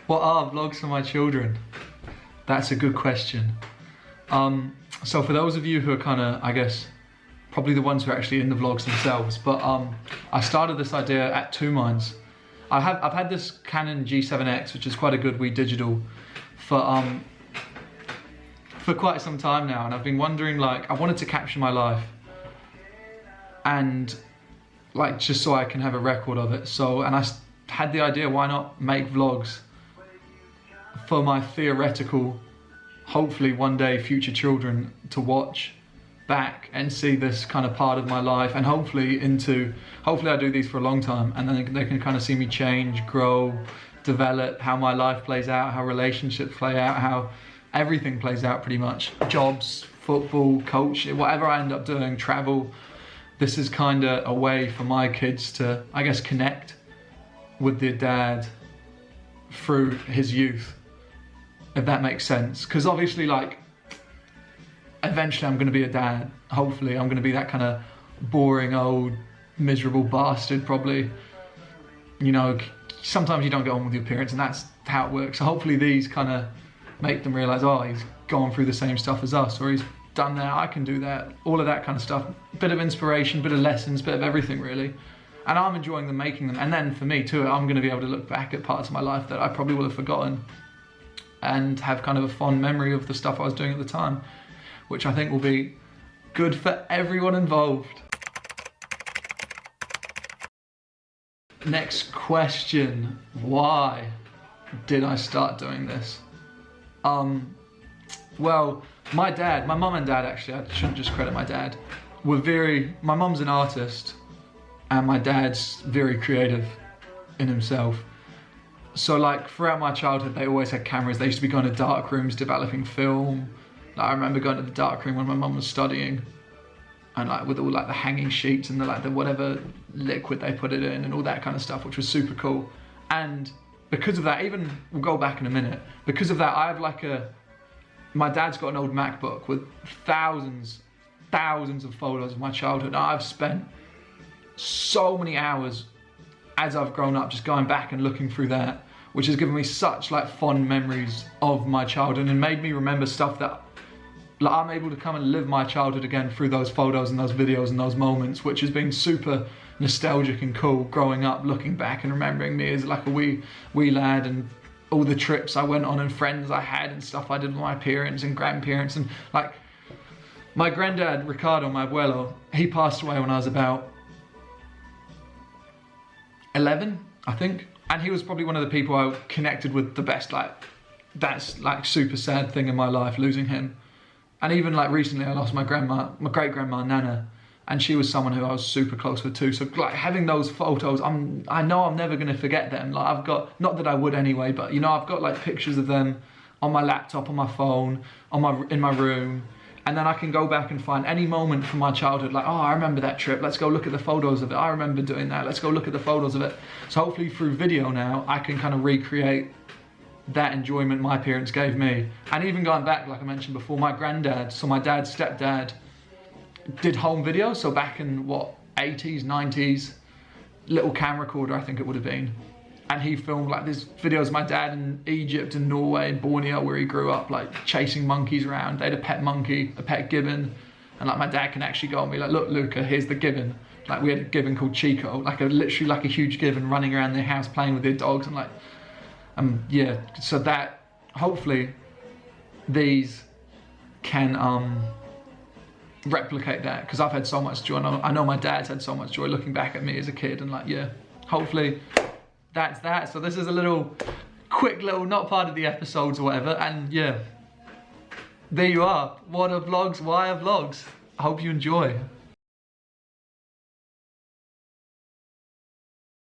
What are vlogs for my children? That's a good question. So for those of you who are kind of, I guess, probably the ones who are actually in the vlogs themselves, but I started this idea at Two Minds. I've had this Canon G7X, which is quite a good wee digital, for quite some time now, and I've been wondering, like, I wanted to capture my life, and like just so I can have a record of it. So, and I had the idea, why not make vlogs for my theoretical, hopefully one day future children to watch back and see this kind of part of my life, and hopefully I do these for a long time, and then they can kind of see me change, grow, develop, how my life plays out, how relationships play out, how everything plays out pretty much. Jobs, football, coach, whatever I end up doing, travel. This is kind of a way for my kids to, I guess, connect with their dad through his youth, if that makes sense. Because obviously, like, eventually I'm going to be a dad. Hopefully I'm going to be that kind of boring, old, miserable bastard, probably. You know, sometimes you don't get on with your parents, and that's how it works. So hopefully these kind of make them realise, oh, he's gone through the same stuff as us, or he's done that, I can do that, all of that kind of stuff. Bit of inspiration, bit of lessons, bit of everything, really. And I'm enjoying them, making them. And then for me too, I'm going to be able to look back at parts of my life that I probably will have forgotten and have kind of a fond memory of the stuff I was doing at the time, which I think will be good for everyone involved. Next question, why did I start doing this? Well, my mum and dad, actually, I shouldn't just credit my dad, my mum's an artist and my dad's very creative in himself. So like throughout my childhood, they always had cameras. They used to be going to dark rooms developing film. Like, I remember going to the dark room when my mum was studying, and like with all like the hanging sheets and the whatever liquid they put it in and all that kind of stuff, which was super cool. And because of that, even, we'll go back in a minute, because of that, I have like my dad's got an old MacBook with thousands of photos of my childhood. I've spent so many hours as I've grown up just going back and looking through that, which has given me such like fond memories of my childhood and made me remember stuff that like I'm able to come and live my childhood again through those photos and those videos and those moments, which has been super nostalgic and cool growing up, looking back and remembering me as like a wee lad, and all the trips I went on and friends I had and stuff I did with my parents and grandparents. And like my granddad, Ricardo, my abuelo, he passed away when I was about 11, I think. And he was probably one of the people I connected with the best. Like, that's like super sad thing in my life, losing him. And even like recently I lost my grandma, my great grandma Nana, and she was someone who I was super close with too. So like having those photos, I know I'm never gonna forget them. Like I've got, not that I would anyway, but you know, I've got like pictures of them on my laptop, on my phone, in my room. And then I can go back and find any moment from my childhood, like, oh, I remember that trip, let's go look at the photos of it. I remember doing that, let's go look at the photos of it. So hopefully through video now, I can kind of recreate that enjoyment my parents gave me. And even going back, like I mentioned before, my granddad, so my dad's stepdad, did home videos. So back in what, 80s, 90s, little camcorder I think it would have been. And he filmed like these videos of my dad in Egypt and Norway and Borneo, where he grew up, like chasing monkeys around. They had a pet monkey, a pet gibbon. And like my dad can actually go and be like, look, Luca, here's the gibbon. Like we had a gibbon called Chico, like literally like a huge gibbon running around their house playing with their dogs. And like, yeah, so that, hopefully these can replicate that, because I've had so much joy. I know my dad's had so much joy looking back at me as a kid, and like, yeah, hopefully that's that. So this is a little quick little, not part of the episodes or whatever, and yeah, there you are. What are vlogs? Why are vlogs? I hope you enjoy.